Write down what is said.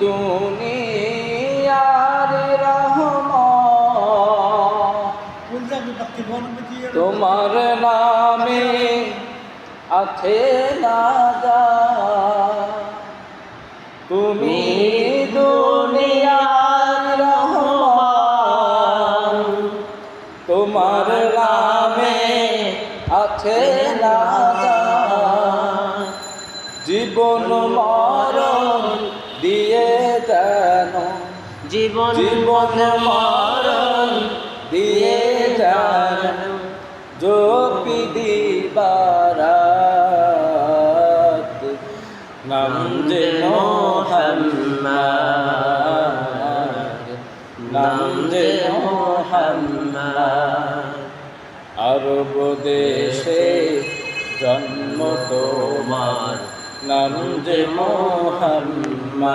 দুনিয়ার রহমত তোমার নামে আছে না যা, তুমি দুনিয়ার রহমত তোমার নামে আছে না যা, জীবন মরণ দিয়ে যেন জীবন মরণ দিয়ে যেন জপি দিবারাত নাম যে মুহাম্মদ, নাম যে মুহাম্মদ। আরব দেশে জন্ম তোমার, নাম যে মুহাম্মদ।